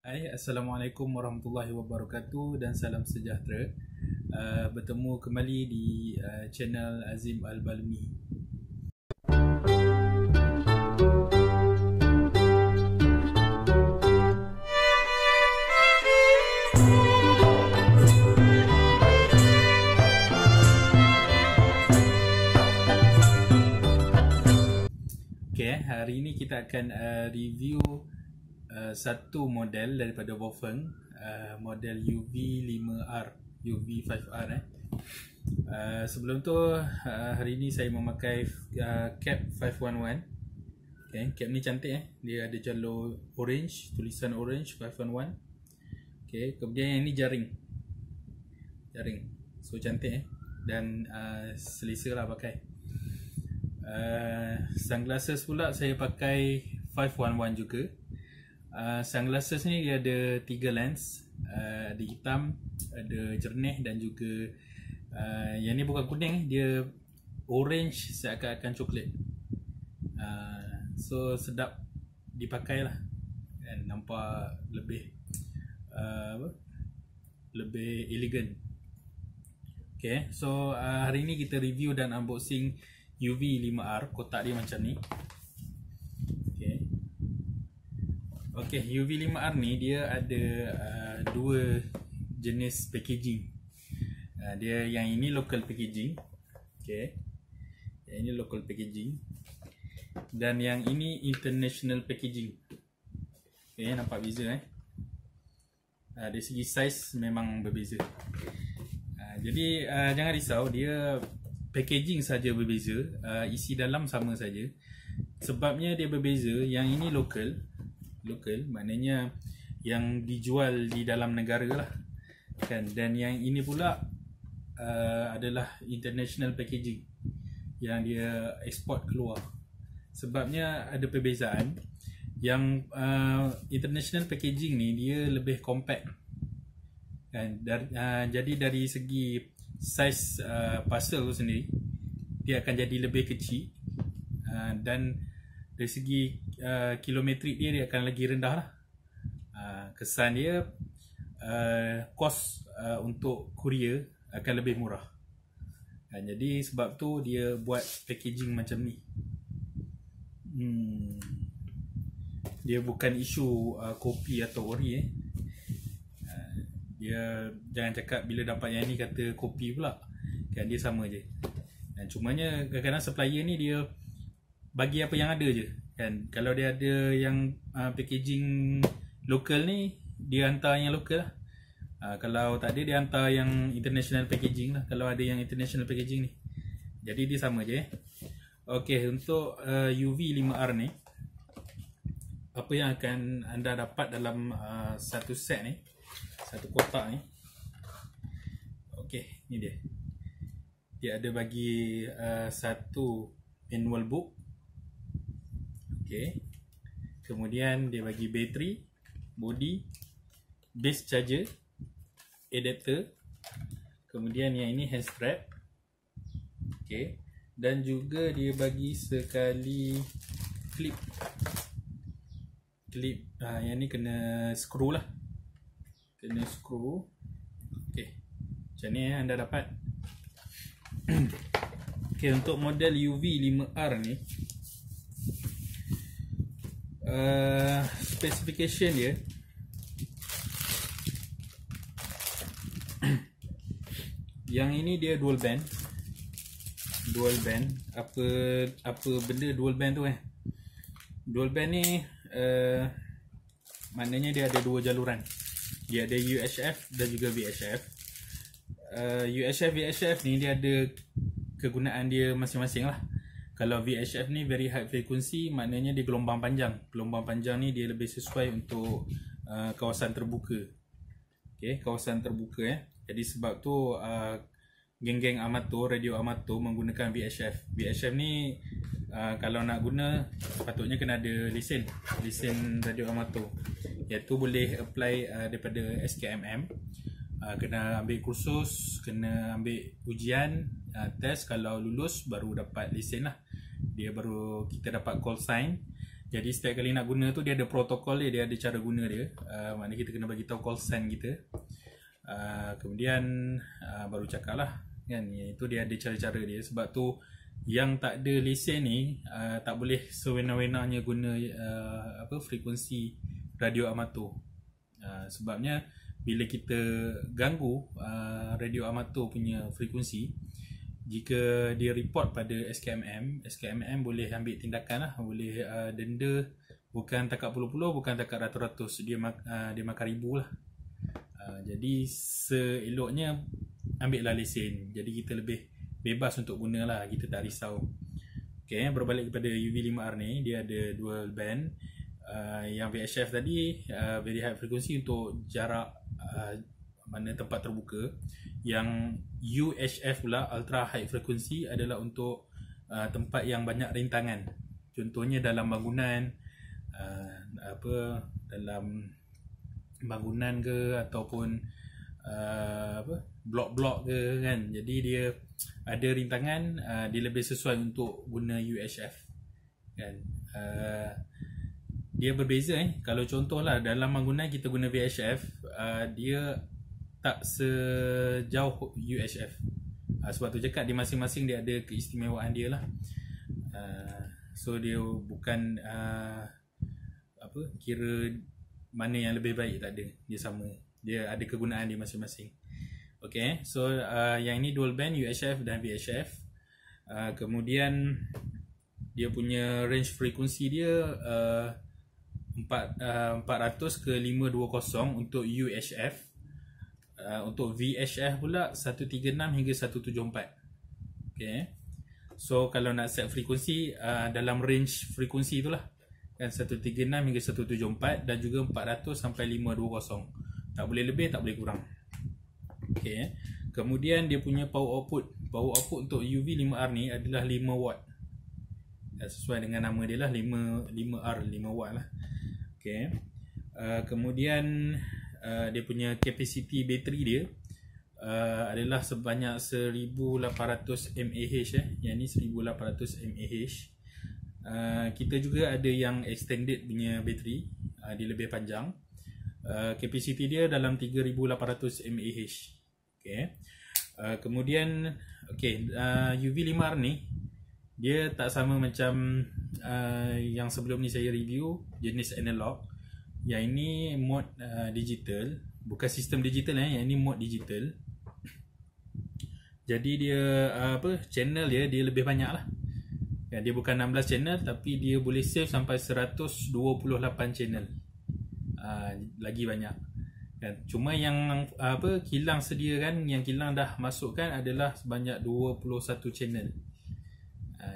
Hai, Assalamualaikum warahmatullahi wabarakatuh dan salam sejahtera. Bertemu kembali di channel Azim Al-Balmi. Okay, hari ini kita akan review satu model daripada Bofeng, model UV5R, UV5R. Sebelum tu, hari ini saya memakai cap 511. Okay, cap ni cantik dia ada jalur orange, tulisan orange 511. Okay, kemudian yang ni jaring, so cantik dan selesa lah pakai. Sunglasses pula saya pakai 511 juga. Sunglasses ni dia ada 3 lens, ada hitam, ada jernih dan juga yang ni bukan kuning, dia orange seakan-akan coklat. So sedap dipakai lah dan nampak lebih lebih elegan. Okay, so hari ni kita review dan unboxing UV5R. Kotak dia macam ni. Okay, UV5R ni dia ada dua jenis packaging. Dia yang ini local packaging. Okay, yang ini local packaging dan yang ini international packaging. Okay, nampak beza dari segi saiz memang berbeza. Jadi jangan risau, dia packaging saja berbeza, isi dalam sama saja. Sebabnya dia berbeza, yang ini local maknanya yang dijual di dalam negara lah kan, dan yang ini pula adalah international packaging yang dia ekspor keluar. Sebabnya ada perbezaan. Yang international packaging ni dia lebih compact kan, jadi dari segi saiz parcel tu sendiri dia akan jadi lebih kecil, dan dari segi kilometrik dia akan lagi rendah lah. Kesan dia kos untuk courier akan lebih murah, jadi sebab tu dia buat packaging macam ni. Dia bukan isu kopi atau ori dia jangan cakap bila dapat yang ni kata kopi pula kan, dia sama je. Dan cumanya kadang-kadang supplier ni dia bagi apa yang ada je kan. Kalau dia ada yang packaging lokal ni, dia hantar yang lokal lah. Kalau tak ada, dia hantar yang international packaging lah, kalau ada yang international packaging ni. Jadi dia sama je. Okay, untuk UV5R ni, apa yang akan anda dapat dalam satu set ni, satu kotak ni. Okay, ni dia. Dia ada bagi satu manual book. Okay, kemudian dia bagi bateri, body, base charger, adapter, kemudian yang ini hand strap. Okay, dan juga dia bagi sekali clip. Yang ni kena screw lah, kena screw. Okay, macam ni anda dapat. Okay, untuk model UV5R ni, specification dia yang ini dia dual band. Apa benda dual band tu dual band ni maknanya dia ada dua jaluran. Dia ada UHF dan juga VHF. UHF VHF ni dia ada kegunaan dia masing-masing lah. Kalau VHF ni very high frequency, maknanya dia gelombang panjang. Gelombang panjang ni dia lebih sesuai untuk kawasan terbuka. Okay, kawasan terbuka Jadi sebab tu geng-geng amatur, radio amatur menggunakan VHF. VHF ni kalau nak guna sepatutnya kena ada lesen radio amatur, iaitu boleh apply daripada SKMM. Kena ambil kursus, kena ambil ujian, test. Kalau lulus baru dapat lesen lah. Dia baru kita dapat call sign. Jadi setiap kali nak guna tu dia ada protokol dia ada cara guna dia. Maknanya kita kena bagi tahu call sign kita. Kemudian baru cakap lah kan, itu dia ada cara-cara dia. Sebab tu yang tak ada lesen ni tak boleh sewena-wenanya guna frekuensi radio amatur. Sebabnya bila kita ganggu radio amatur punya frekuensi, jika dia report pada SKMM boleh ambil tindakan lah, boleh denda, bukan takat puluh-puluh, bukan takat ratus-ratus, dia makan ribu lah. Jadi seeloknya ambil lah lesen, jadi kita lebih bebas untuk guna lah, kita tak risau. Okay, berbalik kepada UV5R ni, dia ada dual band. Yang VHF tadi very high frequency untuk jarak mana tempat terbuka. Yang UHF pula ultra high frequency adalah untuk tempat yang banyak rintangan. Contohnya dalam bangunan, dalam bangunan ke ataupun blok-blok ke kan. Jadi dia ada rintangan, dia lebih sesuai untuk guna UHF kan. Dia berbeza kalau contohlah dalam bangunan kita guna VHF, dia tak sejauh UHF. Sebab tu cakap dia masing-masing dia ada keistimewaan dia lah. So dia bukan kira mana yang lebih baik, tak ada, dia sama, dia ada kegunaan dia masing-masing. Okay, so yang ini dual band UHF dan VHF. Kemudian dia punya range frekuensi dia 400 ke 520 untuk UHF. Untuk VHF pula 136 hingga 174. Okay, so kalau nak set frekuensi dalam range frekuensi itulah kan, 136 hingga 174 dan juga 400 sampai 520. Tak boleh lebih, tak boleh kurang. Okay, kemudian dia punya power output untuk UV5R ni adalah 5 watt. Sesuai dengan nama dia lah, 5R, 5 watt lah. Okay. Kemudian dia punya capacity bateri dia adalah sebanyak 1800 mAh. Yang ni 1800 mAh. Kita juga ada yang extended punya bateri, dia lebih panjang. Capacity dia dalam 3800 mAh. Okay. Kemudian UV5R ni dia tak sama macam yang sebelum ni saya review jenis analog. Yang ini mode digital, bukan sistem digital yang ini mode digital. Jadi dia channel dia lebih banyak lah. Dia bukan 16 channel tapi dia boleh save sampai 128 channel. Lagi banyak kan. Cuma yang kilang sediakan, yang kilang dah masukkan adalah sebanyak 21 channel.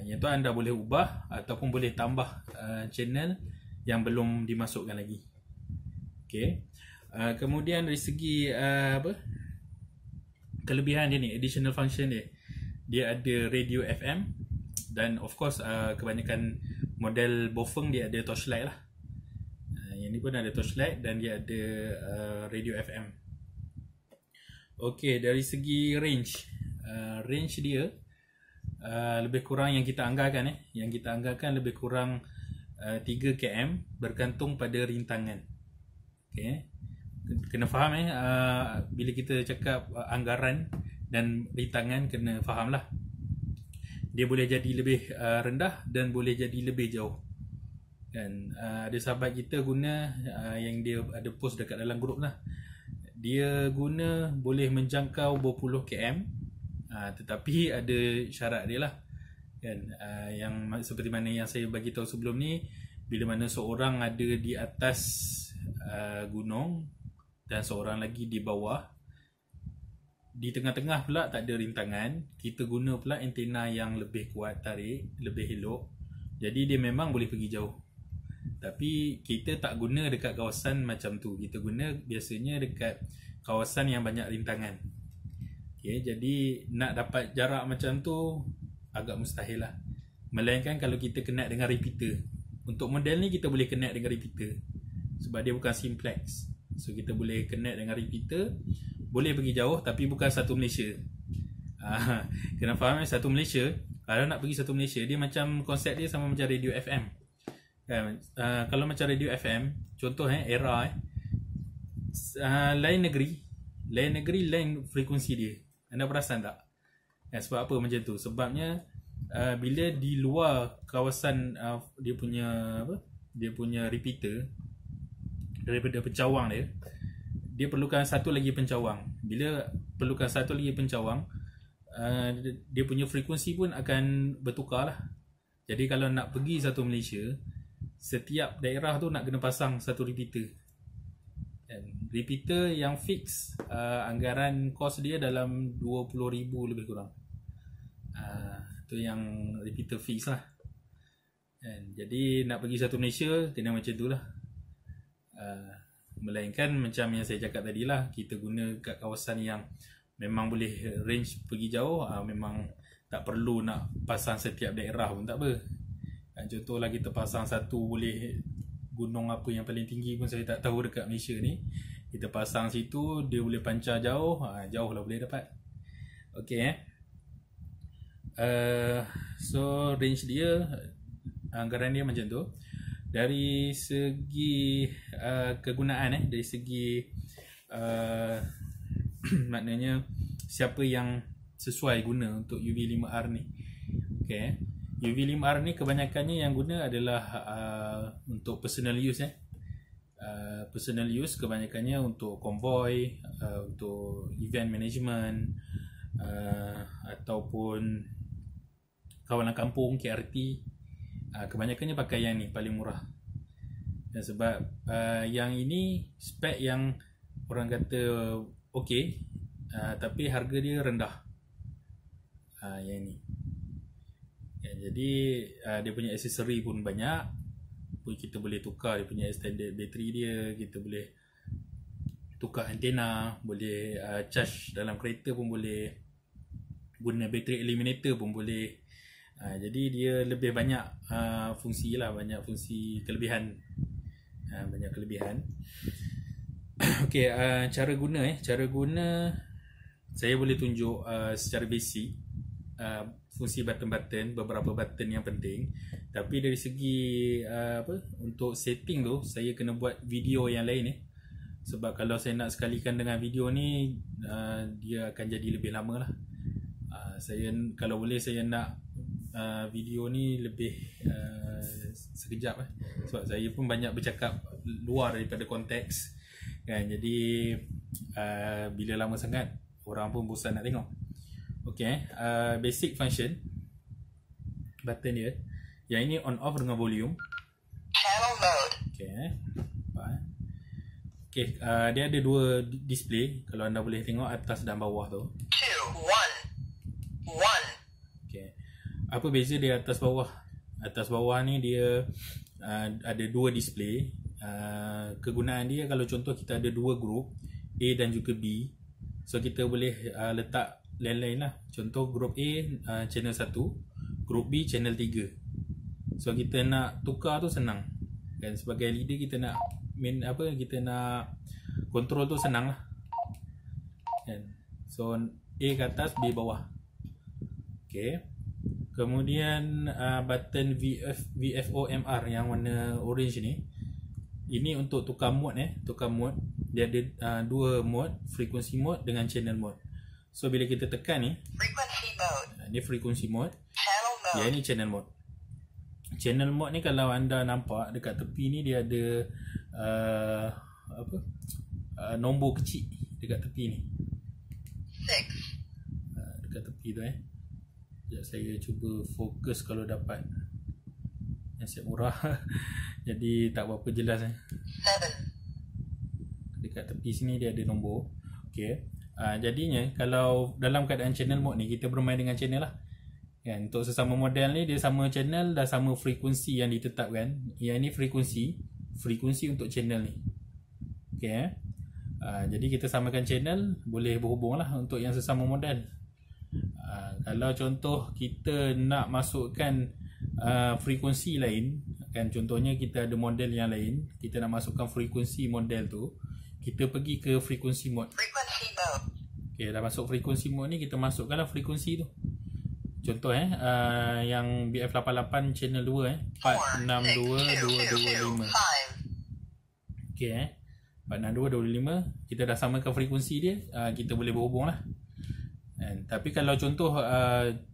Yang tu anda boleh ubah ataupun boleh tambah channel yang belum dimasukkan lagi. Okay. Kemudian dari segi kelebihan dia ni, additional function dia ada radio FM dan of course kebanyakan model Bofeng dia ada torchlight lah. Yang ni pun ada torchlight dan dia ada radio FM. Okay, dari segi range dia lebih kurang yang kita anggarkan Yang kita anggarkan lebih kurang 3 km bergantung pada rintangan. Okay. Kena faham bila kita cakap anggaran dan rintangan, kena faham lah. Dia boleh jadi lebih rendah dan boleh jadi lebih jauh kan. Ada sahabat kita guna yang dia ada post dekat dalam grup lah. Dia guna boleh menjangkau berpuluh km, tetapi ada syarat dia lah kan. Yang seperti mana yang saya bagi tahu sebelum ni, bila mana seorang ada di atas gunung dan seorang lagi di bawah, di tengah-tengah pula tak ada rintangan, kita guna pula antena yang lebih kuat tarik, lebih elok. Jadi dia memang boleh pergi jauh. Tapi kita tak guna dekat kawasan macam tu. Kita guna biasanya dekat kawasan yang banyak rintangan. Okay, jadi nak dapat jarak macam tu agak mustahil lah. Melainkan kalau kita connect dengan repeater. Untuk model ni kita boleh connect dengan repeater sebab dia bukan simplex. So kita boleh connect dengan repeater, boleh pergi jauh tapi bukan satu Malaysia. Kena faham satu Malaysia. Kalau nak pergi satu Malaysia, dia macam konsep dia sama macam radio FM. Kalau macam radio FM, contoh era lain negeri lain frekuensi dia. Anda perasan tak? Sebab apa macam tu? Sebabnya bila di luar kawasan dia punya repeater, daripada pencawang dia perlukan satu lagi pencawang. Bila perlukan satu lagi pencawang, dia punya frekuensi pun akan bertukar lah. Jadi kalau nak pergi satu Malaysia, setiap daerah tu nak kena pasang satu repeater. Repeater yang fix, anggaran kos dia dalam 20,000 lebih kurang. Tu yang repeater fix lah. Jadi nak pergi satu Malaysia kena macam tu lah. Melainkan macam yang saya cakap tadi lah, kita guna kat kawasan yang memang boleh range pergi jauh, memang tak perlu nak pasang setiap daerah pun tak apa. Contohlah kita pasang satu boleh gunung apa yang paling tinggi pun saya tak tahu dekat Malaysia ni, kita pasang situ, dia boleh pancar jauh, jauh lah boleh dapat. Okay, so range dia, anggaran dia macam tu. Dari segi kegunaan, dari segi maknanya siapa yang sesuai guna untuk UV5R ni. Okay, UV5R ni kebanyakannya yang guna adalah untuk personal use. Personal use kebanyakannya untuk konvoi, untuk event management, ataupun kawalan kampung, KRT. Kebanyakannya pakai yang ni, paling murah. Dan sebab yang ini spek yang orang kata okey, tapi harga dia rendah. Yang ni jadi dia punya aksesori pun banyak. Kita boleh tukar dia punya extended battery dia, kita boleh tukar antena, boleh charge dalam kereta pun boleh, guna battery eliminator pun boleh. Jadi dia lebih banyak fungsi lah, banyak fungsi kelebihan, banyak kelebihan. Okey, cara guna saya boleh tunjuk secara basic fungsi button-button, beberapa button yang penting. Tapi dari segi untuk setting tu saya kena buat video yang lain sebab kalau saya nak sekalikan dengan video ni, dia akan jadi lebih lama lah. Saya kalau boleh saya nak video ni lebih sekejap sebab saya pun banyak bercakap luar daripada konteks kan. Jadi bila lama sangat orang pun bosan nak tengok. Okay, basic function button dia, yang ini on off dengan volume, channel mode. Okay, dia ada dua display, kalau anda boleh tengok atas dan bawah tu. 2, 1, 1. Okay, apa beza dia atas bawah? Atas bawah ni dia ada dua display. Kegunaan dia kalau contoh kita ada dua group A dan juga B, so kita boleh letak lain-lain lah. Contoh group A channel 1, group B channel 3. So kita nak tukar tu senang kan, sebagai leader kita nak kita nak control tu senang lah kan. So A ke atas, B bawah. Okay, kemudian button VFO-MR yang warna orange ni, ini untuk tukar mode tukar mode. Dia ada dua mode, frequency mode dengan channel mode. So bila kita tekan ni, frequency mode, ni frequency mode, channel mode. Yang ni channel mode. Channel mode ni kalau anda nampak dekat tepi ni dia ada nombor kecil dekat tepi ni. 6. Dekat tepi tu sekejap saya cuba fokus kalau dapat. Yang siap murah jadi tak berapa jelas 7. Dekat tepi sini dia ada nombor. Okey. Jadinya kalau dalam keadaan channel mode ni, kita bermain dengan channel lah kan. Untuk sesama model ni dia sama channel dan sama frekuensi yang ditetapkan. Yang ni frekuensi untuk channel ni. Okey. Jadi kita samakan channel, boleh berhubung lah untuk yang sesama model. Kalau contoh kita nak masukkan frekuensi lain kan, contohnya kita ada model yang lain, kita nak masukkan frekuensi model tu, kita pergi ke frequency mode. Okay, dah masuk frequency mode ni, kita masukkanlah frekuensi tu. Contoh yang BF88 channel 2 462225. Okey 462225, kita dah samakan frekuensi dia, kita boleh berhubung lah. Tapi kalau contoh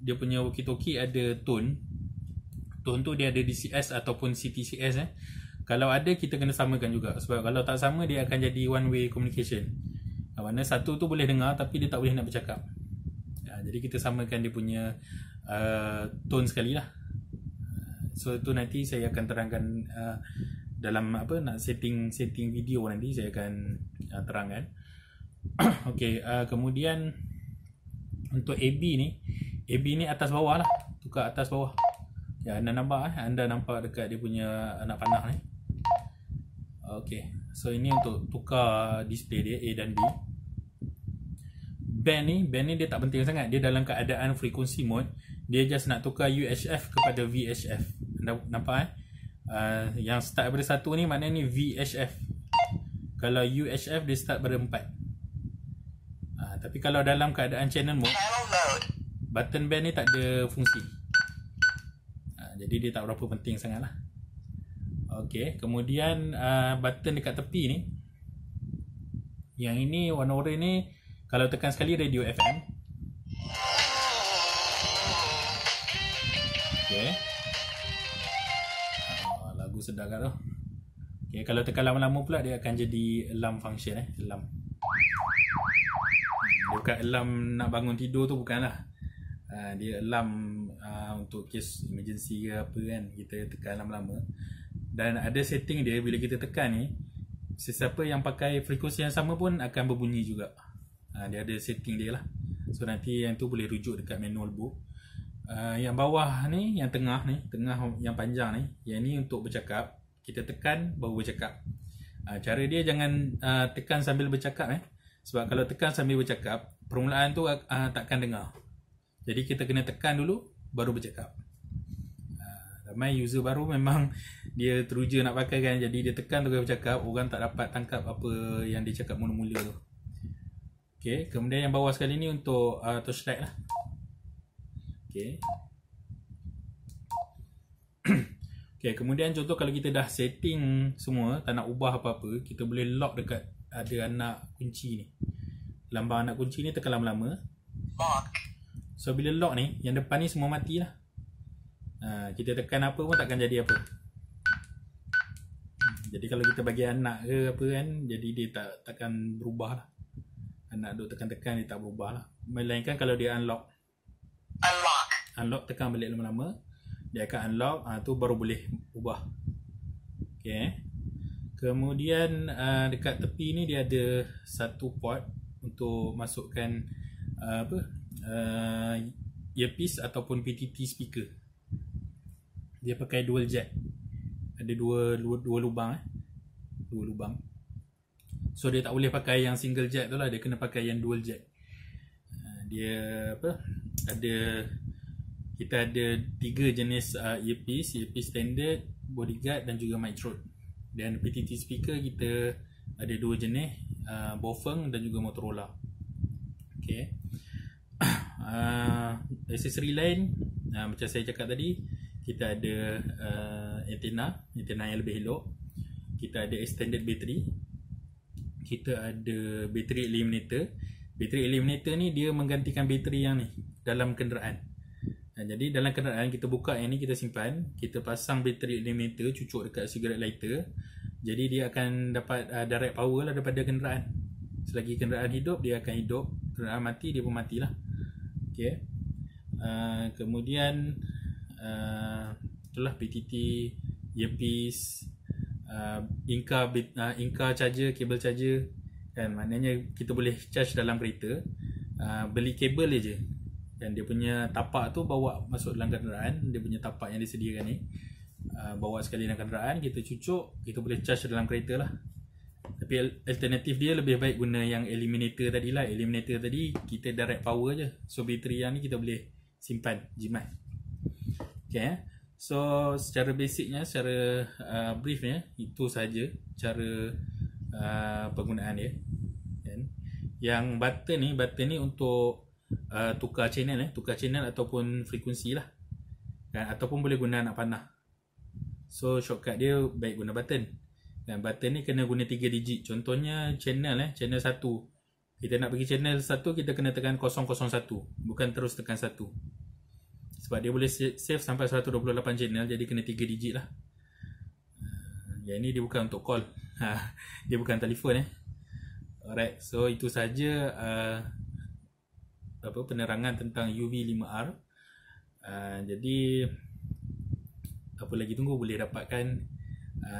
dia punya walkie-talkie ada tone tu dia ada DCS ataupun CTCS kalau ada kita kena samakan juga, sebab kalau tak sama dia akan jadi one way communication. Mana satu tu boleh dengar tapi dia tak boleh nak bercakap. Jadi kita samakan dia punya tone sekali lah. So tu nanti saya akan terangkan dalam nak setting video nanti saya akan terangkan. Okey, kemudian untuk AB ni atas bawah lah, tukar atas bawah. Ya, anda nampak dekat dia punya anak panah ni. Okey, so ini untuk tukar display dia A dan B. Band ni dia tak penting sangat, dia dalam keadaan frequency mode, dia just nak tukar UHF kepada VHF. Anda nampak yang start pada 1 ni maknanya ni VHF. Kalau UHF dia start pada 4. Tapi kalau dalam keadaan channel mode, button band ni tak ada fungsi. Jadi dia tak berapa penting sangat lah. Okey, kemudian button dekat tepi ni, yang ini warna oranye ni, kalau tekan sekali radio FM. Okey, lagu sedap kan tu. Okey, kalau tekan lama-lama pula dia akan jadi alarm function alarm. Dia bukan alarm nak bangun tidur tu, bukanlah. Dia alarm untuk case emergency ke apa kan, kita tekan lama-lama. Dan ada setting dia, bila kita tekan ni, sesiapa yang pakai frekuensi yang sama pun akan berbunyi juga. Dia ada setting dia lah. So nanti yang tu boleh rujuk dekat manual book. Yang bawah ni, yang tengah yang panjang ni, yang ni untuk bercakap. Kita tekan baru bercakap. Cara dia jangan tekan sambil bercakap sebab kalau tekan sambil bercakap, permulaan tu takkan dengar. Jadi kita kena tekan dulu baru bercakap. Ramai user baru memang dia teruja nak pakai kan, jadi dia tekan terus bercakap, orang tak dapat tangkap apa yang dia cakap mula-mula tu. Okey, kemudian yang bawah sekali ni untuk torchlight lah. Okey. Okey, kemudian contoh kalau kita dah setting semua, tak nak ubah apa-apa, kita boleh lock dekat ada anak kunci ni. Lambang anak kunci ni tekan lama-lama. Lock. So bila lock ni, yang depan ni semua mati lah. Kita tekan apa pun takkan jadi apa. Jadi kalau kita bagi anak ke apa kan, jadi dia takkan berubah lah. Anak duk tekan-tekan dia tak berubah lah. Melainkan kalau dia unlock. Unlock tekan balik lama-lama, dia akan unlock, tu baru boleh ubah. Okay. Kemudian dekat tepi ni dia ada satu port untuk masukkan earpiece ataupun PTT speaker. Dia pakai dual jack. Ada dua lubang dua lubang. So dia tak boleh pakai yang single jack tu lah, dia kena pakai yang dual jack. Dia kita ada 3 jenis earpiece standard, bodyguard dan juga mic throat. Dan PTT speaker kita ada 2 jenis, Bofeng dan juga Motorola. Okay. Aksesori lain, macam saya cakap tadi, kita ada antena yang lebih elok. Kita ada extended battery. Kita ada battery eliminator. Battery eliminator ni dia menggantikan bateri yang ni dalam kenderaan. Jadi dalam kenderaan kita buka yang ni, kita simpan, kita pasang bateri eliminator, cucuk dekat cigarette lighter. Jadi dia akan dapat direct power lah daripada kenderaan. Selagi kenderaan hidup, dia akan hidup. Kenderaan mati, dia pun matilah. Okay. Kemudian itulah PTT, earpiece, Inca charger, kabel charger kan, maknanya kita boleh charge dalam kereta. Beli kabel je, dan dia punya tapak tu bawa masuk dalam kenderaan. Dia punya tapak yang disediakan ni, bawa sekali dalam kenderaan, kita cucuk, kita boleh charge dalam kereta lah. Tapi alternatif dia lebih baik guna yang eliminator tadi lah. Eliminator tadi kita direct power je, so bateri yang ni kita boleh simpan, jimat. Okay, so secara basicnya, secara briefnya, itu saja cara penggunaan dia. Yang button ni untuk tukar channel ataupun frekuensi lah kan, ataupun boleh guna anak panah. So shortcut dia baik guna button. Dan button ni kena guna 3 digit. Contohnya channel 1. Kita nak pergi channel 1, kita kena tekan 001, bukan terus tekan 1. Sebab dia boleh save sampai 128 channel, jadi kena 3 digit lah. Yang ni dia bukan untuk call. Dia bukan telefon Alright, so itu saja penerangan tentang UV5R. Jadi apa lagi tunggu, boleh dapatkan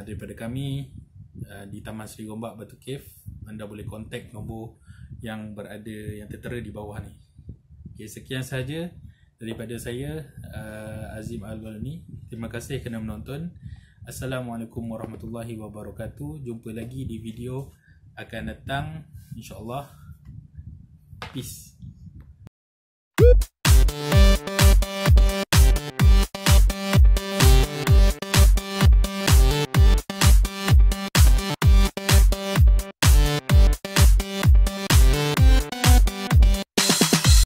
daripada kami di Taman Seri Gombak Batu Cave. Anda boleh kontak nombor yang tertera di bawah ni. Okay, sekian sahaja daripada saya, Azim Al-Walni. Terima kasih kerana menonton. Assalamualaikum warahmatullahi wabarakatuh. Jumpa lagi di video akan datang, InsyaAllah. Peace.